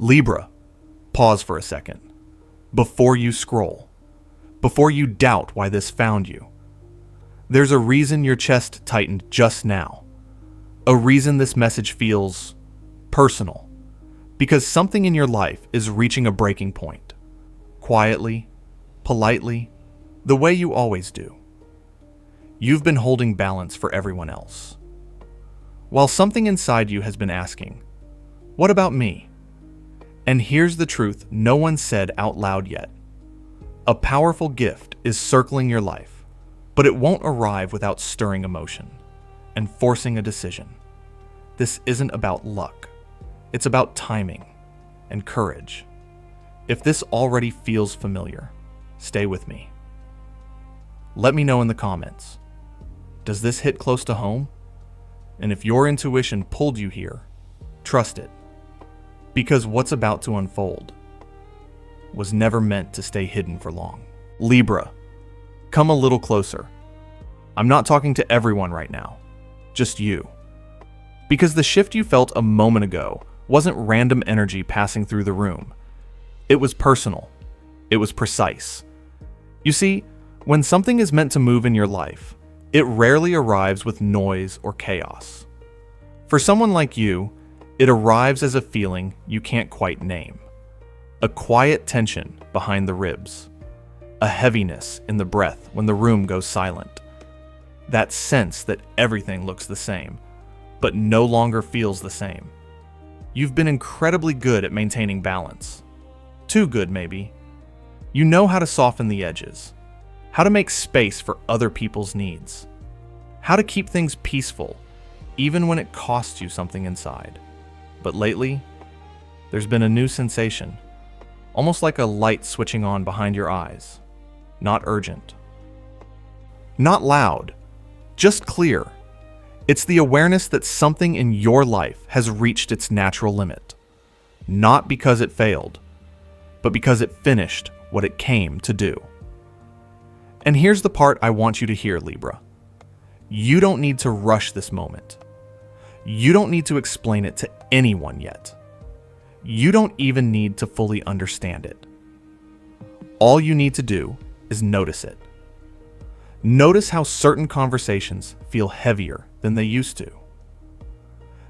Libra, pause for a second. Before you scroll. Before you doubt why this found you. There's a reason your chest tightened just now. A reason this message feels personal. Because something in your life is reaching a breaking point. Quietly, politely, the way you always do. You've been holding balance for everyone else. While something inside you has been asking, what about me? And here's the truth no one said out loud yet. A powerful gift is circling your life, but it won't arrive without stirring emotion and forcing a decision. This isn't about luck. It's about timing and courage. If this already feels familiar, stay with me. Let me know in the comments. Does this hit close to home? And if your intuition pulled you here, trust it. Because what's about to unfold was never meant to stay hidden for long. Libra, come a little closer. I'm not talking to everyone right now, just you. Because the shift you felt a moment ago wasn't random energy passing through the room. It was personal. It was precise. You see, when something is meant to move in your life, it rarely arrives with noise or chaos. For someone like you, it arrives as a feeling you can't quite name. A quiet tension behind the ribs. A heaviness in the breath when the room goes silent. That sense that everything looks the same, but no longer feels the same. You've been incredibly good at maintaining balance. Too good, maybe. You know how to soften the edges. How to make space for other people's needs. How to keep things peaceful, even when it costs you something inside. But lately, there's been a new sensation, almost like a light switching on behind your eyes. Not urgent. Not loud, just clear. It's the awareness that something in your life has reached its natural limit. Not because it failed, but because it finished what it came to do. And here's the part I want you to hear, Libra. You don't need to rush this moment. You don't need to explain it to anyone yet. You don't even need to fully understand it. All you need to do is notice it. Notice how certain conversations feel heavier than they used to.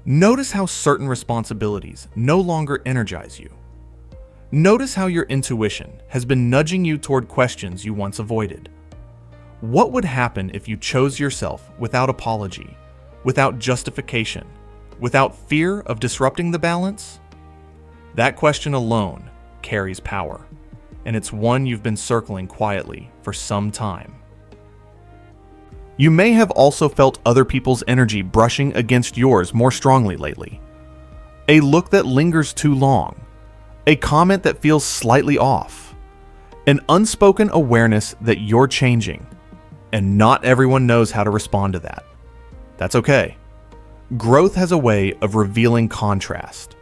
Notice how certain responsibilities no longer energize you. Notice how your intuition has been nudging you toward questions you once avoided. What would happen if you chose yourself without apology, without justification, without fear of disrupting the balance? That question alone carries power, and it's one you've been circling quietly for some time. You may have also felt other people's energy brushing against yours more strongly lately. A look that lingers too long, a comment that feels slightly off, an unspoken awareness that you're changing, and not everyone knows how to respond to that. That's okay. Growth has a way of revealing contrast,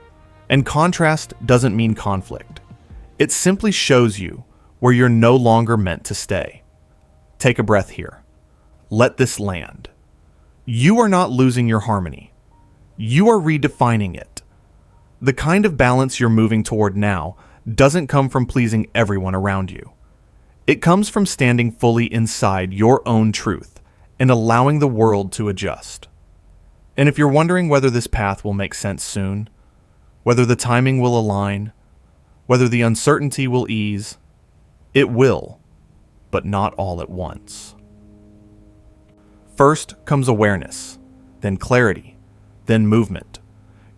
and contrast doesn't mean conflict. It simply shows you where you're no longer meant to stay. Take a breath here. Let this land. You are not losing your harmony. You are redefining it. The kind of balance you're moving toward now doesn't come from pleasing everyone around you. It comes from standing fully inside your own truth and allowing the world to adjust. And if you're wondering whether this path will make sense soon, whether the timing will align, whether the uncertainty will ease, it will, but not all at once. First comes awareness, then clarity, then movement.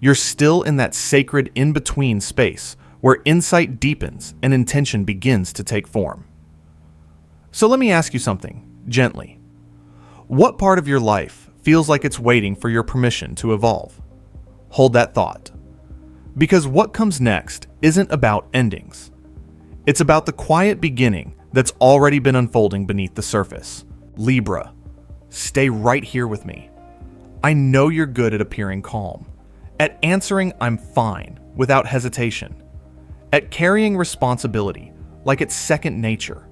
You're still in that sacred in-between space where insight deepens and intention begins to take form. So let me ask you something, gently. What part of your life feels like it's waiting for your permission to evolve? Hold that thought. Because what comes next isn't about endings. It's about the quiet beginning that's already been unfolding beneath the surface. Libra, stay right here with me. I know you're good at appearing calm, at answering "I'm fine" without hesitation, at carrying responsibility like it's second nature.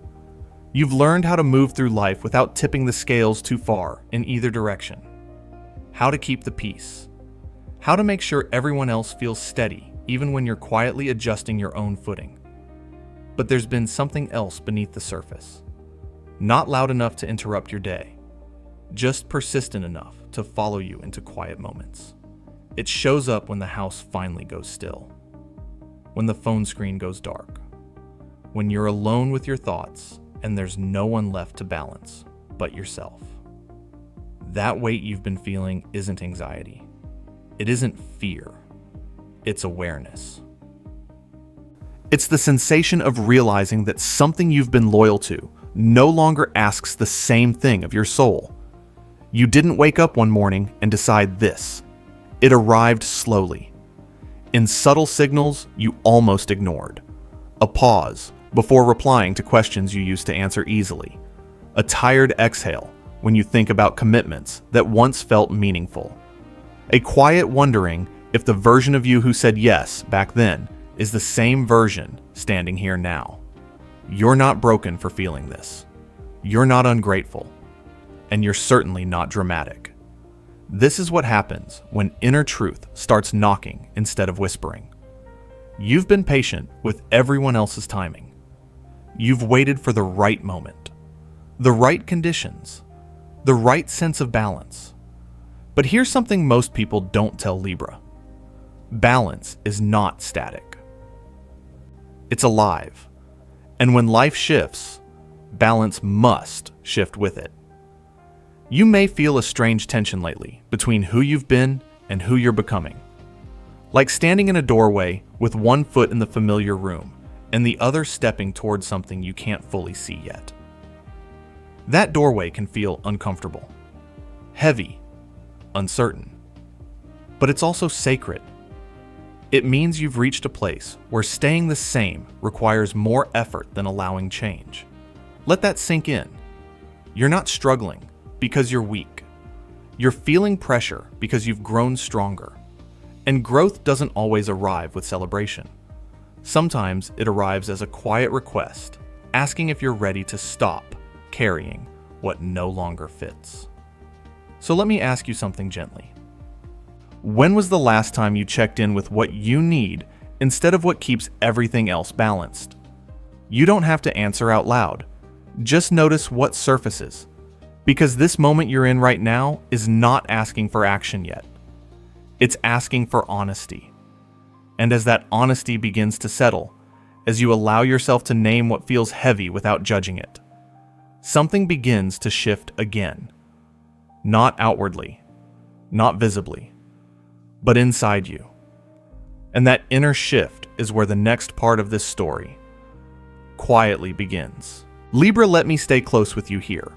You've learned how to move through life without tipping the scales too far in either direction. How to keep the peace. How to make sure everyone else feels steady even when you're quietly adjusting your own footing. But there's been something else beneath the surface. Not loud enough to interrupt your day, just persistent enough to follow you into quiet moments. It shows up when the house finally goes still, when the phone screen goes dark, when you're alone with your thoughts and there's no one left to balance but yourself. That weight you've been feeling isn't anxiety. It isn't fear. It's awareness. It's the sensation of realizing that something you've been loyal to no longer asks the same thing of your soul. You didn't wake up one morning and decide this. It arrived slowly, in subtle signals you almost ignored. A pause before replying to questions you used to answer easily. A tired exhale when you think about commitments that once felt meaningful. A quiet wondering if the version of you who said yes back then is the same version standing here now. You're not broken for feeling this. You're not ungrateful. And you're certainly not dramatic. This is what happens when inner truth starts knocking instead of whispering. You've been patient with everyone else's timing. You've waited for the right moment, the right conditions, the right sense of balance. But here's something most people don't tell Libra. Balance is not static. It's alive. And when life shifts, balance must shift with it. You may feel a strange tension lately between who you've been and who you're becoming. Like standing in a doorway with one foot in the familiar room and the other stepping towards something you can't fully see yet. That doorway can feel uncomfortable, heavy, uncertain. But it's also sacred. It means you've reached a place where staying the same requires more effort than allowing change. Let that sink in. You're not struggling because you're weak. You're feeling pressure because you've grown stronger. And growth doesn't always arrive with celebration. Sometimes it arrives as a quiet request, asking if you're ready to stop carrying what no longer fits. So let me ask you something gently. When was the last time you checked in with what you need instead of what keeps everything else balanced? You don't have to answer out loud. Just notice what surfaces. Because this moment you're in right now is not asking for action yet. It's asking for honesty. And as that honesty begins to settle, as you allow yourself to name what feels heavy without judging it, something begins to shift again. Not outwardly, not visibly, but inside you. And that inner shift is where the next part of this story quietly begins. Libra, let me stay close with you here.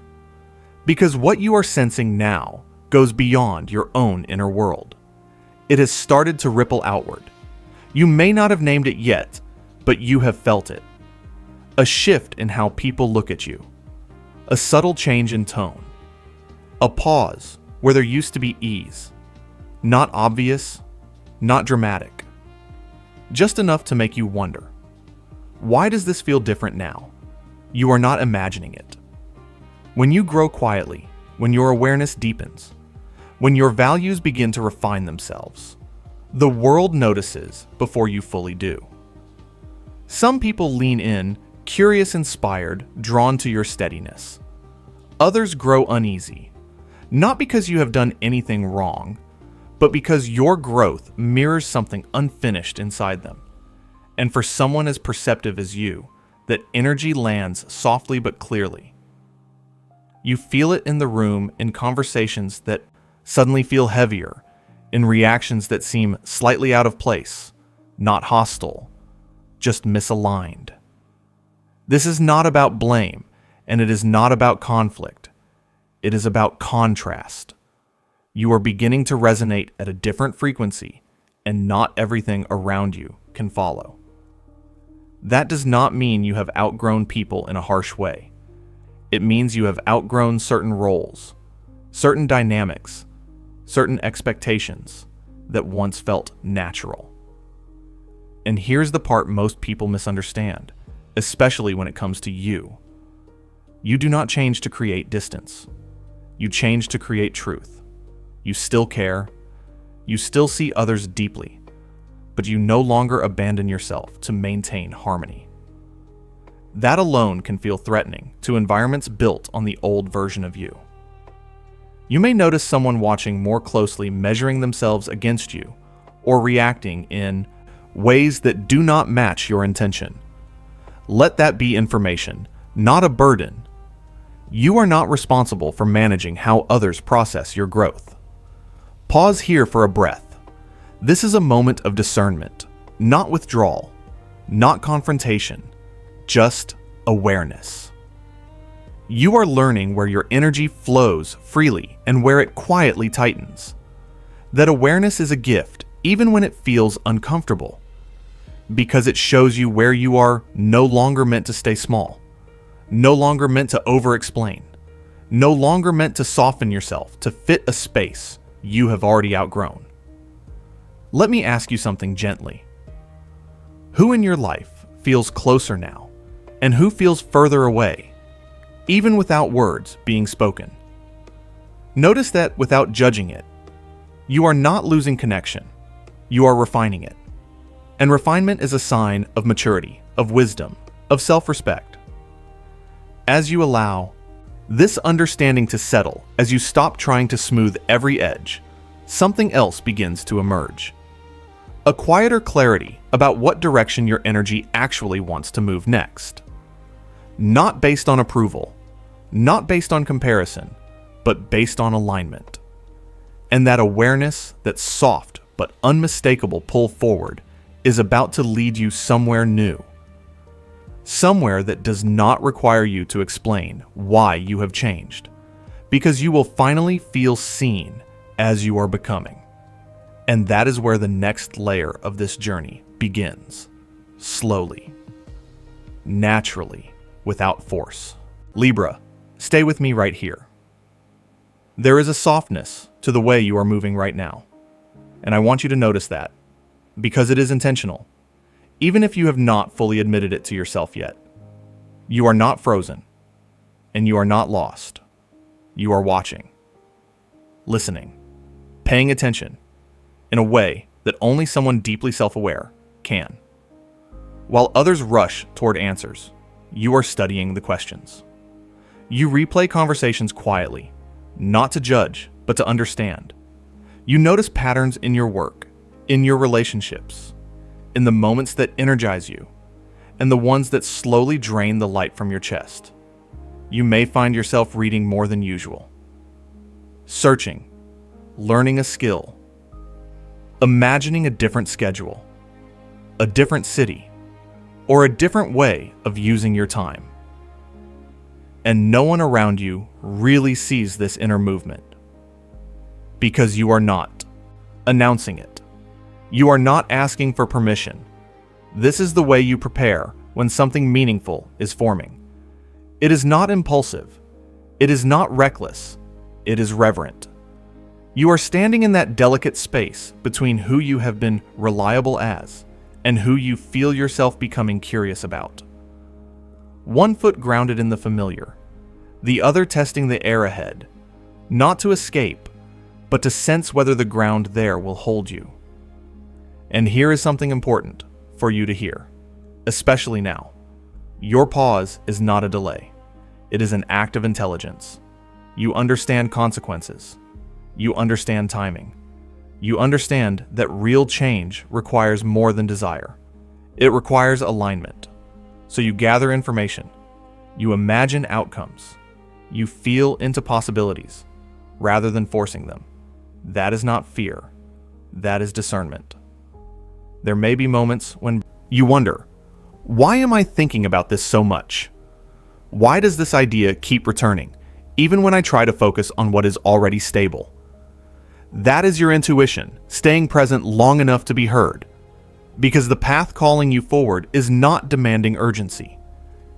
Because what you are sensing now goes beyond your own inner world. It has started to ripple outward. You may not have named it yet, but you have felt it. A shift in how people look at you. A subtle change in tone. A pause where there used to be ease. Not obvious, not dramatic. Just enough to make you wonder. Why does this feel different now? You are not imagining it. When you grow quietly, when your awareness deepens, when your values begin to refine themselves, the world notices before you fully do. Some people lean in, curious, inspired, drawn to your steadiness. Others grow uneasy, not because you have done anything wrong, but because your growth mirrors something unfinished inside them. And for someone as perceptive as you, that energy lands softly but clearly. You feel it in the room, in conversations that suddenly feel heavier, in reactions that seem slightly out of place, not hostile, just misaligned. This is not about blame, and it is not about conflict. It is about contrast. You are beginning to resonate at a different frequency, and not everything around you can follow. That does not mean you have outgrown people in a harsh way. It means you have outgrown certain roles, certain dynamics, certain expectations that once felt natural. And here's the part most people misunderstand, especially when it comes to you. You do not change to create distance. You change to create truth. You still care. You still see others deeply. but you no longer abandon yourself to maintain harmony. That alone can feel threatening to environments built on the old version of you. You may notice someone watching more closely, measuring themselves against you, or reacting in ways that do not match your intention. Let that be information, not a burden. You are not responsible for managing how others process your growth. Pause here for a breath. This is a moment of discernment, not withdrawal, not confrontation, just awareness. You are learning where your energy flows freely and where it quietly tightens. That awareness is a gift, even when it feels uncomfortable, because it shows you where you are no longer meant to stay small, no longer meant to over-explain, no longer meant to soften yourself to fit a space you have already outgrown. Let me ask you something gently. Who in your life feels closer now, and who feels further away? Even without words being spoken. Notice that without judging it, you are not losing connection, you are refining it. And refinement is a sign of maturity, of wisdom, of self-respect. As you allow this understanding to settle, as you stop trying to smooth every edge, something else begins to emerge. A quieter clarity about what direction your energy actually wants to move next. Not based on approval, not based on comparison, but based on alignment. And that awareness, that soft but unmistakable pull forward, is about to lead you somewhere new. Somewhere that does not require you to explain why you have changed, because you will finally feel seen as you are becoming. And that is where the next layer of this journey begins. Slowly. Naturally. Without force. Libra, stay with me right here. There is a softness to the way you are moving right now, and I want you to notice that, because it is intentional, even if you have not fully admitted it to yourself yet. You are not frozen, and you are not lost. You are watching, listening, paying attention in a way that only someone deeply self-aware can. While others rush toward answers, you are studying the questions. You replay conversations quietly, not to judge, but to understand. You notice patterns in your work, in your relationships, in the moments that energize you, and the ones that slowly drain the light from your chest. You may find yourself reading more than usual, searching, learning a skill, imagining a different schedule, a different city, or a different way of using your time. And no one around you really sees this inner movement, because you are not announcing it. You are not asking for permission. This is the way you prepare when something meaningful is forming. It is not impulsive. It is not reckless. It is reverent. You are standing in that delicate space between who you have been reliable as and who you feel yourself becoming curious about. One foot grounded in the familiar, the other testing the air ahead, not to escape, but to sense whether the ground there will hold you. And here is something important for you to hear, especially now. Your pause is not a delay. It is an act of intelligence. You understand consequences. You understand timing. You understand that real change requires more than desire. It requires alignment. So you gather information. You imagine outcomes. You feel into possibilities rather than forcing them. That is not fear. That is discernment. There may be moments when you wonder, why am I thinking about this so much? Why does this idea keep returning, even when I try to focus on what is already stable? That is your intuition, staying present long enough to be heard. Because the path calling you forward is not demanding urgency.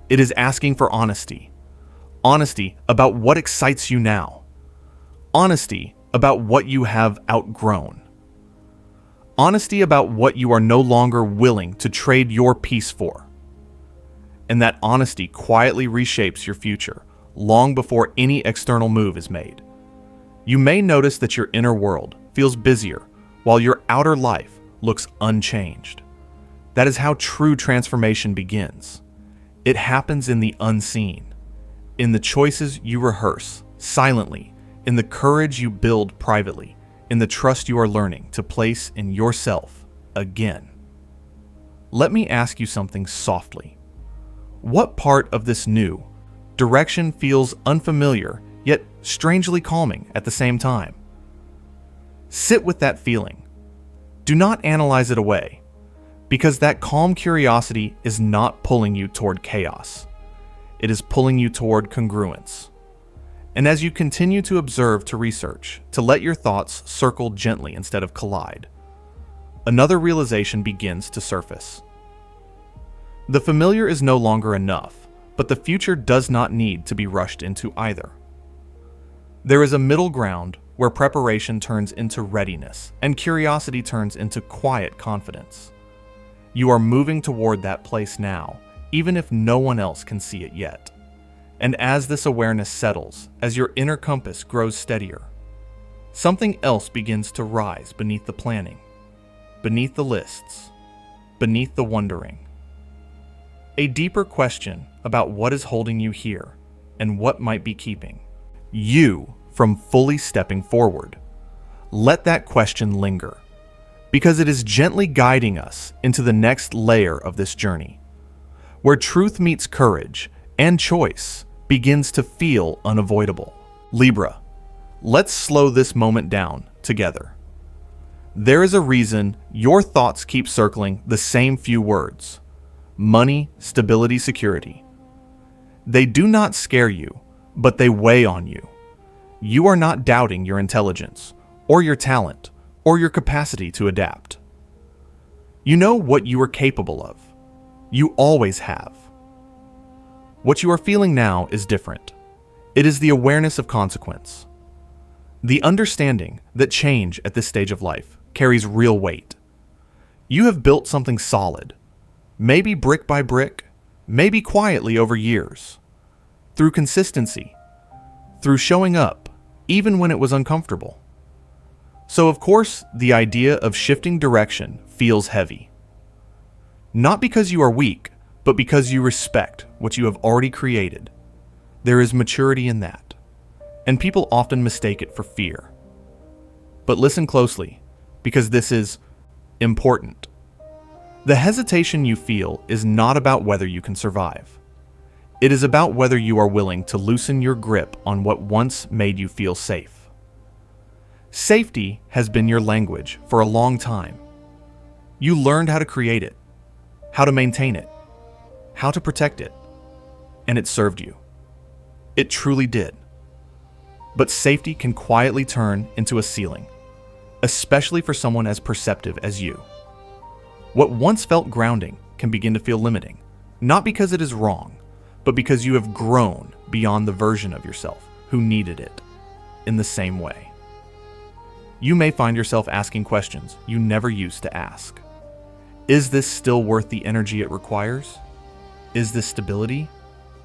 It is asking for honesty. Honesty about what excites you now. Honesty about what you have outgrown. Honesty about what you are no longer willing to trade your peace for. And that honesty quietly reshapes your future long before any external move is made. You may notice that your inner world feels busier while your outer life looks unchanged. That is how true transformation begins. It happens in the unseen, in the choices you rehearse silently, in the courage you build privately, in the trust you are learning to place in yourself again. Let me ask you something softly. What part of this new direction feels unfamiliar yet strangely calming at the same time? Sit with that feeling. Do not analyze it away, because that calm curiosity is not pulling you toward chaos. It is pulling you toward congruence. And as you continue to observe, to research, to let your thoughts circle gently instead of collide, another realization begins to surface. The familiar is no longer enough, but the future does not need to be rushed into either. There is a middle ground where preparation turns into readiness and curiosity turns into quiet confidence. You are moving toward that place now, even if no one else can see it yet. And as this awareness settles, as your inner compass grows steadier, something else begins to rise beneath the planning, beneath the lists, beneath the wondering. A deeper question about what is holding you here and what might be keeping you from fully stepping forward. Let that question linger, because it is gently guiding us into the next layer of this journey, where truth meets courage and choice begins to feel unavoidable. Libra, let's slow this moment down together. There is a reason your thoughts keep circling the same few words: money, stability, security. They do not scare you, but they weigh on you. You are not doubting your intelligence, or your talent, or your capacity to adapt. You know what you are capable of. You always have. What you are feeling now is different. It is the awareness of consequence. The understanding that change at this stage of life carries real weight. You have built something solid, maybe brick by brick, maybe quietly over years, through consistency, through showing up, even when it was uncomfortable. So of course, the idea of shifting direction feels heavy. Not because you are weak, but because you respect what you have already created. There is maturity in that, and people often mistake it for fear. But listen closely, because this is important. The hesitation you feel is not about whether you can survive. It is about whether you are willing to loosen your grip on what once made you feel safe. Safety has been your language for a long time. You learned how to create it, how to maintain it, how to protect it, and it served you. It truly did. But safety can quietly turn into a ceiling, especially for someone as perceptive as you. What once felt grounding can begin to feel limiting, not because it is wrong, but because you have grown beyond the version of yourself who needed it in the same way. You may find yourself asking questions you never used to ask. Is this still worth the energy it requires? Is this stability?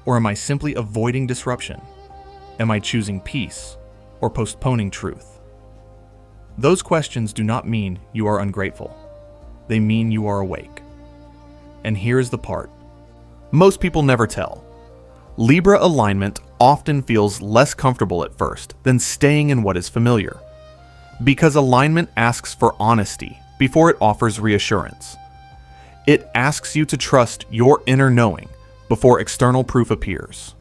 Or am I simply avoiding disruption? Am I choosing peace or postponing truth? Those questions do not mean you are ungrateful. They mean you are awake. And here's the part most people never tell. Libra alignment often feels less comfortable at first than staying in what is familiar, because alignment asks for honesty before it offers reassurance. It asks you to trust your inner knowing before external proof appears.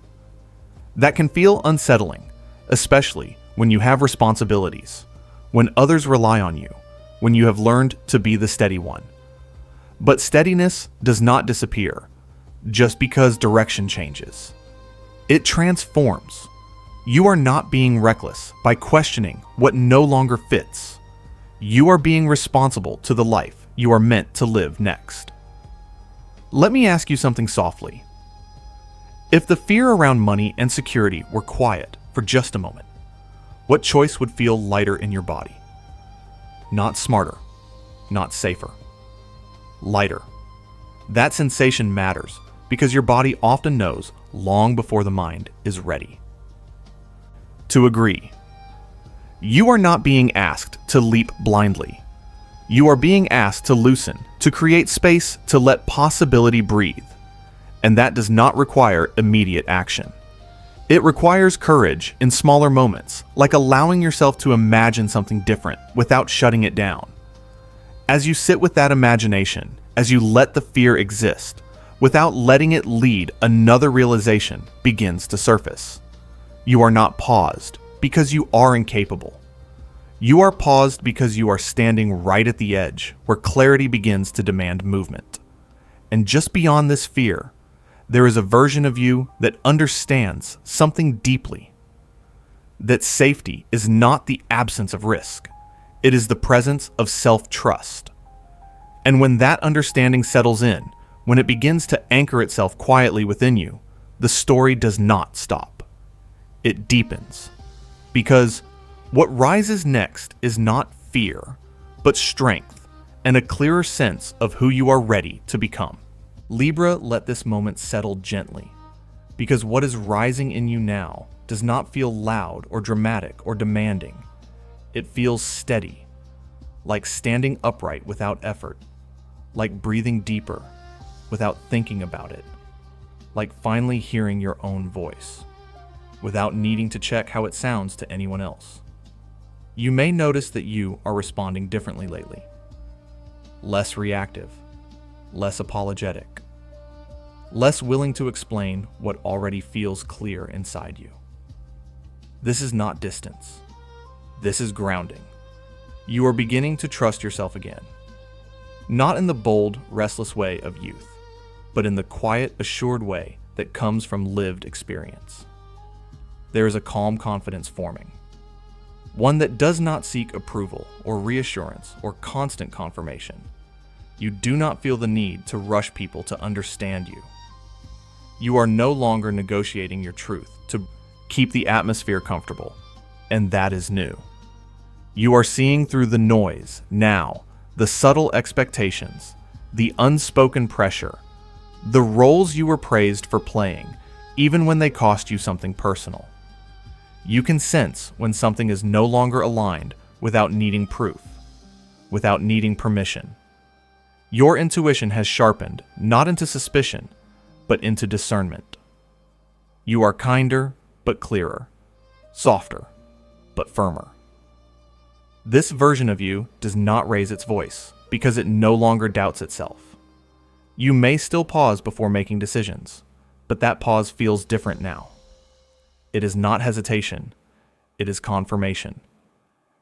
That can feel unsettling, especially when you have responsibilities, when others rely on you, when you have learned to be the steady one. But steadiness does not disappear just because direction changes. It transforms. You are not being reckless by questioning what no longer fits. You are being responsible to the life you are meant to live next. Let me ask you something softly. If the fear around money and security were quiet for just a moment, what choice would feel lighter in your body? Not smarter, not safer. Lighter. That sensation matters because your body often knows long before the mind is ready. To agree. You are not being asked to leap blindly. You are being asked to loosen, to create space, to let possibility breathe. And that does not require immediate action. It requires courage in smaller moments, like allowing yourself to imagine something different without shutting it down. As you sit with that imagination, as you let the fear exist, without letting it lead, another realization begins to surface. You are not paused because you are incapable. You are paused because you are standing right at the edge where clarity begins to demand movement. And just beyond this fear, there is a version of you that understands something deeply. That safety is not the absence of risk. It is the presence of self-trust. And when that understanding settles in, when it begins to anchor itself quietly within you, the story does not stop. It deepens. Because what rises next is not fear, but strength and a clearer sense of who you are ready to become. Libra, let this moment settle gently, because what is rising in you now does not feel loud or dramatic or demanding. It feels steady, like standing upright without effort, like breathing deeper without thinking about it, like finally hearing your own voice, without needing to check how it sounds to anyone else. You may notice that you are responding differently lately. Less reactive, less apologetic, less willing to explain what already feels clear inside you. This is not distance. This is grounding. You are beginning to trust yourself again. Not in the bold, restless way of youth, but in the quiet, assured way that comes from lived experience. There is a calm confidence forming. One that does not seek approval or reassurance or constant confirmation. You do not feel the need to rush people to understand you. You are no longer negotiating your truth to keep the atmosphere comfortable, and that is new. You are seeing through the noise now, the subtle expectations, the unspoken pressure, the roles you were praised for playing, even when they cost you something personal. You can sense when something is no longer aligned without needing proof, without needing permission. Your intuition has sharpened, not into suspicion, but into discernment. You are kinder, but clearer, softer, but firmer. This version of you does not raise its voice because it no longer doubts itself. You may still pause before making decisions, but that pause feels different now. It is not hesitation, it is confirmation.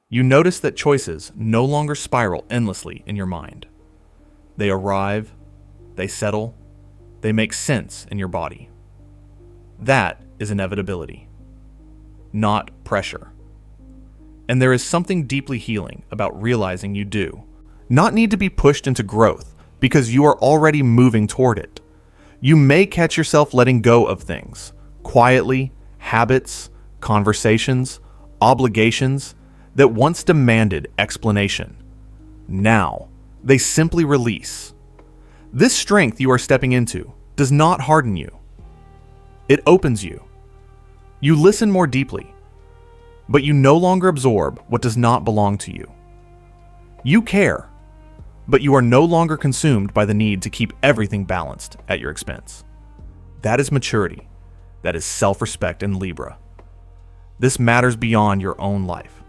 You notice that choices no longer spiral endlessly in your mind. They arrive, they settle, they make sense in your body. That is inevitability, not pressure. And there is something deeply healing about realizing you do not need to be pushed into growth because you are already moving toward it. You may catch yourself letting go of things, quietly, habits, conversations, obligations that once demanded explanation. Now, they simply release. This strength you are stepping into does not harden you. It opens you. You listen more deeply, but you no longer absorb what does not belong to you. You care, but you are no longer consumed by the need to keep everything balanced at your expense. That is maturity. That is self-respect in Libra. This matters beyond your own life.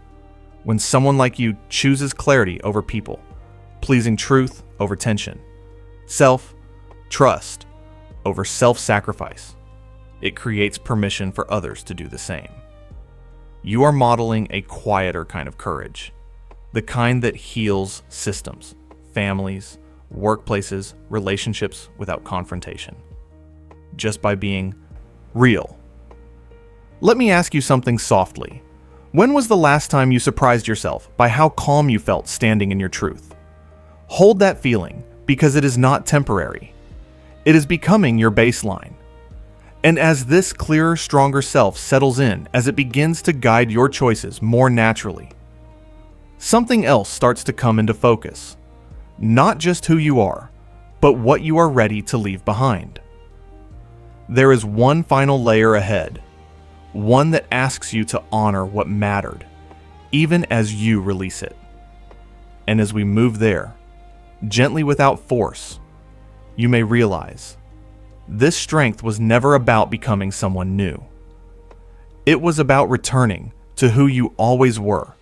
When someone like you chooses clarity over people, pleasing truth over tension, self-trust over self-sacrifice, it creates permission for others to do the same. You are modeling a quieter kind of courage, the kind that heals systems, families, workplaces, relationships without confrontation, just by being real. Let me ask you something softly. When was the last time you surprised yourself by how calm you felt standing in your truth? Hold that feeling because it is not temporary. It is becoming your baseline. And as this clearer, stronger self settles in, as it begins to guide your choices more naturally, something else starts to come into focus. Not just who you are, but what you are ready to leave behind. There is one final layer ahead, one that asks you to honor what mattered, even as you release it. And as we move there, gently without force, you may realize this strength was never about becoming someone new. It was about returning to who you always were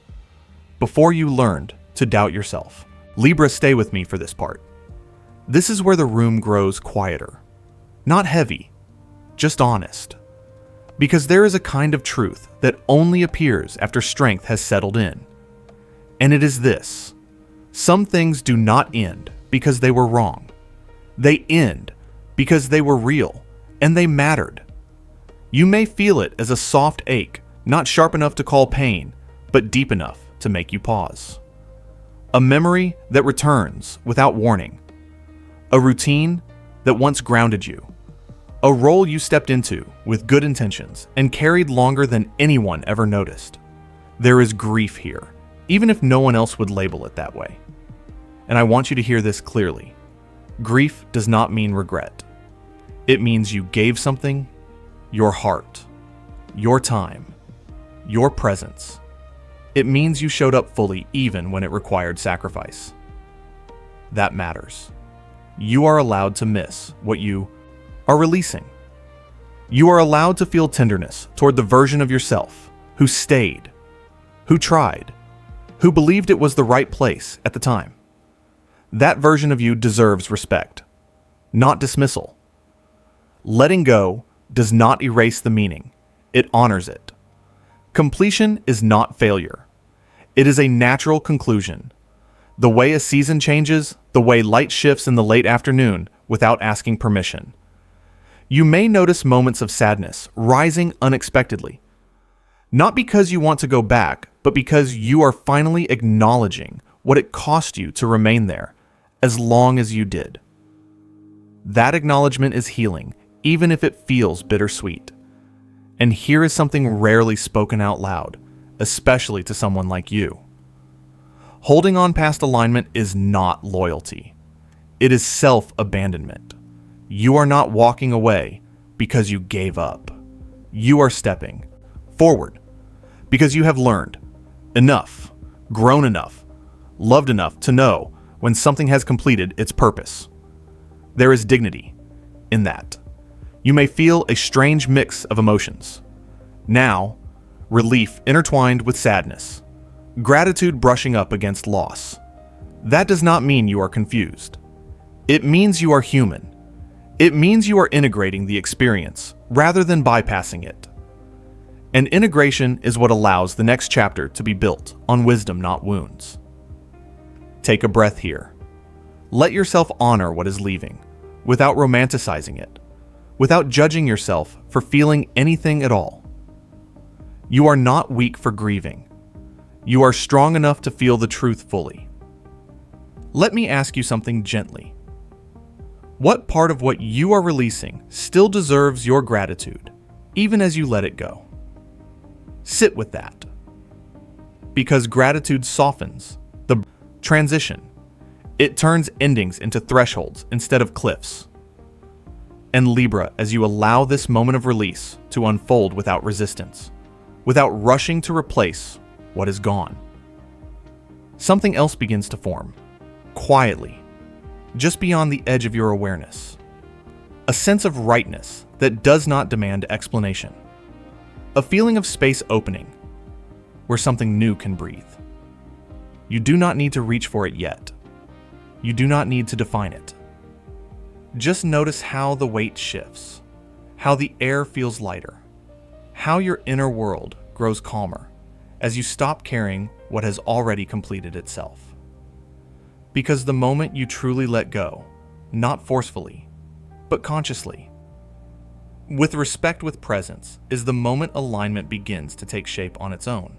before you learned to doubt yourself. Libra, stay with me for this part. This is where the room grows quieter. Not heavy, just honest. Because there is a kind of truth that only appears after strength has settled in. And it is this: some things do not end because they were wrong. They end because they were real and they mattered. You may feel it as a soft ache, not sharp enough to call pain, but deep enough to make you pause. A memory that returns without warning. A routine that once grounded you. A role you stepped into with good intentions and carried longer than anyone ever noticed. There is grief here, even if no one else would label it that way. And I want you to hear this clearly. Grief does not mean regret. It means you gave something, your heart, your time, your presence. It means you showed up fully even when it required sacrifice. That matters. You are allowed to miss what you are releasing. You are allowed to feel tenderness toward the version of yourself who stayed, who tried, who believed it was the right place at the time. That version of you deserves respect, not dismissal. Letting go does not erase the meaning. It honors it. Completion is not failure. It is a natural conclusion. The way a season changes, the way light shifts in the late afternoon without asking permission. You may notice moments of sadness rising unexpectedly. Not because you want to go back, but because you are finally acknowledging what it cost you to remain there, as long as you did. That acknowledgement is healing, even if it feels bittersweet. And here is something rarely spoken out loud, especially to someone like you. Holding on past alignment is not loyalty. It is self-abandonment. You are not walking away because you gave up. You are stepping forward because you have learned enough, grown enough, loved enough to know when something has completed its purpose. There is dignity in that. You may feel a strange mix of emotions. Now, relief intertwined with sadness. Gratitude brushing up against loss. That does not mean you are confused. It means you are human. It means you are integrating the experience rather than bypassing it. And integration is what allows the next chapter to be built on wisdom, not wounds. Take a breath here. Let yourself honor what is leaving, without romanticizing it, without judging yourself for feeling anything at all. You are not weak for grieving. You are strong enough to feel the truth fully. Let me ask you something gently. What part of what you are releasing still deserves your gratitude, even as you let it go? Sit with that. Because gratitude softens the transition. It turns endings into thresholds instead of cliffs. And Libra, as you allow this moment of release to unfold without resistance, without rushing to replace what is gone, something else begins to form, quietly, just beyond the edge of your awareness. A sense of rightness that does not demand explanation. A feeling of space opening, where something new can breathe. You do not need to reach for it yet. You do not need to define it. Just notice how the weight shifts, how the air feels lighter, how your inner world grows calmer as you stop carrying what has already completed itself. Because the moment you truly let go, not forcefully, but consciously, with respect with presence, is the moment alignment begins to take shape on its own.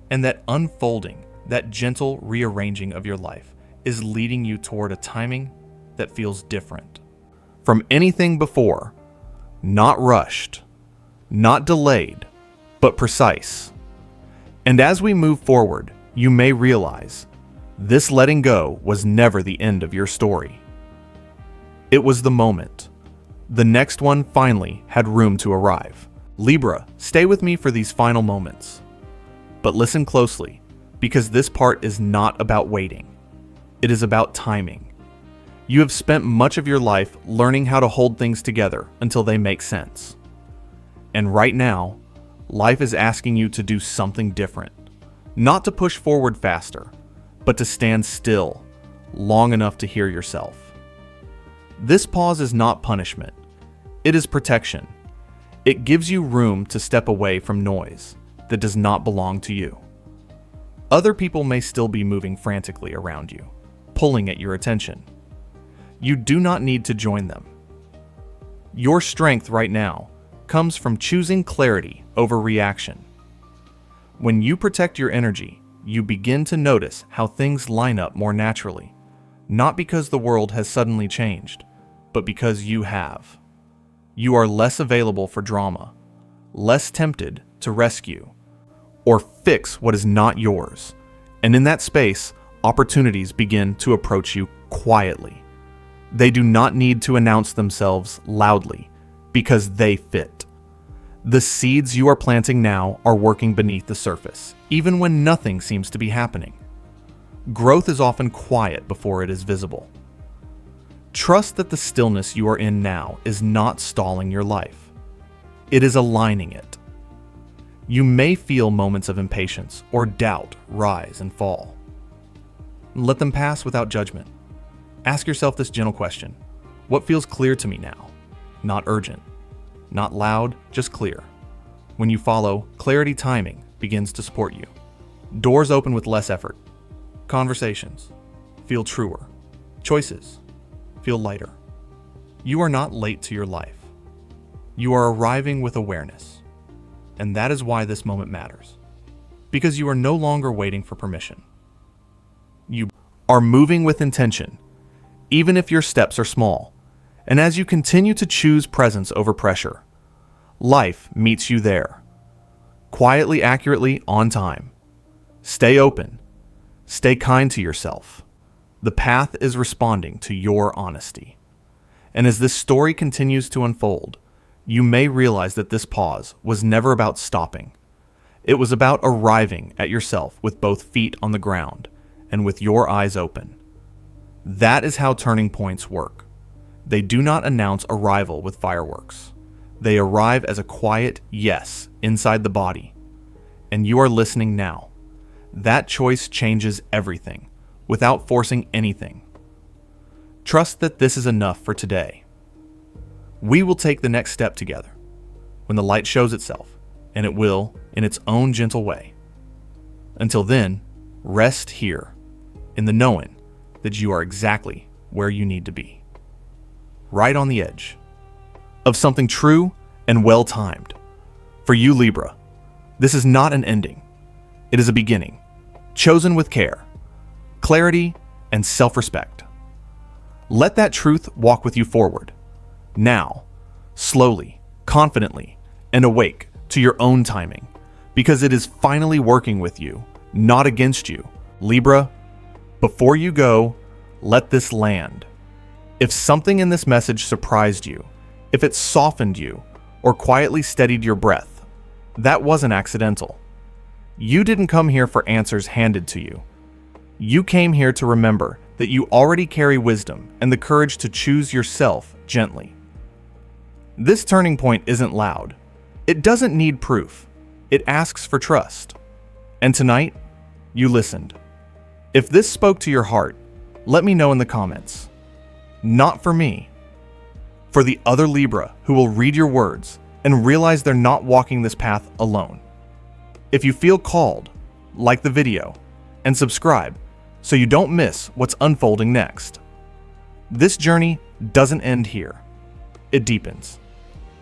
And that unfolding, that gentle rearranging of your life is leading you toward a timing that feels different from anything before, not rushed, not delayed, but precise. And as we move forward, you may realize this letting go was never the end of your story. It was the moment. The next one finally had room to arrive. Libra, stay with me for these final moments. But listen closely, because this part is not about waiting. It is about timing. You have spent much of your life learning how to hold things together until they make sense. And right now, life is asking you to do something different. Not to push forward faster, but to stand still long enough to hear yourself. This pause is not punishment. It is protection. It gives you room to step away from noise that does not belong to you. Other people may still be moving frantically around you, pulling at your attention. You do not need to join them. Your strength right now comes from choosing clarity over reaction. When you protect your energy, you begin to notice how things line up more naturally, not because the world has suddenly changed, but because you have. You are less available for drama, less tempted to rescue, or fix what is not yours. And in that space, opportunities begin to approach you quietly. They do not need to announce themselves loudly because they fit. The seeds you are planting now are working beneath the surface, even when nothing seems to be happening. Growth is often quiet before it is visible. Trust that the stillness you are in now is not stalling your life. It is aligning it. You may feel moments of impatience or doubt rise and fall. Let them pass without judgment. Ask yourself this gentle question: what feels clear to me now? Not urgent. Not loud, just clear. When you follow, clarity timing begins to support you. Doors open with less effort. Conversations feel truer. Choices feel lighter. You are not late to your life. You are arriving with awareness. And that is why this moment matters. Because you are no longer waiting for permission. You are moving with intention, even if your steps are small. And as you continue to choose presence over pressure, life meets you there. Quietly, accurately, on time. Stay open. Stay kind to yourself. The path is responding to your honesty. And as this story continues to unfold, you may realize that this pause was never about stopping. It was about arriving at yourself with both feet on the ground and with your eyes open. That is how turning points work. They do not announce arrival with fireworks. They arrive as a quiet yes inside the body. And you are listening now. That choice changes everything without forcing anything. Trust that this is enough for today. We will take the next step together when the light shows itself, and it will in its own gentle way. Until then, rest here in the knowing that you are exactly where you need to be. Right on the edge of something true and well-timed. For you, Libra, this is not an ending. It is a beginning, chosen with care, clarity, and self-respect. Let that truth walk with you forward. Now, slowly, confidently, and awake to your own timing, because it is finally working with you, not against you. Libra, before you go, let this land. If something in this message surprised you, if it softened you, or quietly steadied your breath, that wasn't accidental. You didn't come here for answers handed to you. You came here to remember that you already carry wisdom and the courage to choose yourself gently. This turning point isn't loud. It doesn't need proof. It asks for trust. And tonight, you listened. If this spoke to your heart, let me know in the comments. Not for me. For the other Libra who will read your words and realize they're not walking this path alone. If you feel called, like the video and subscribe so you don't miss what's unfolding next. This journey doesn't end here. It deepens.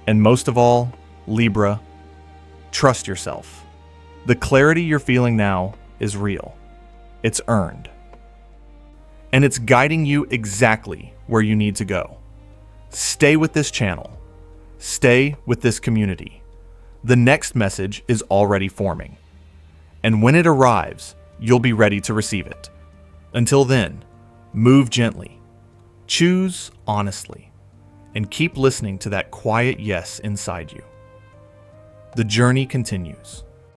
And most of all, Libra, trust yourself. The clarity you're feeling now is real. It's earned. And it's guiding you exactly where you need to go. Stay with this channel. Stay with this community. The next message is already forming. And when it arrives, you'll be ready to receive it. Until then, move gently. Choose honestly. And keep listening to that quiet yes inside you. The journey continues.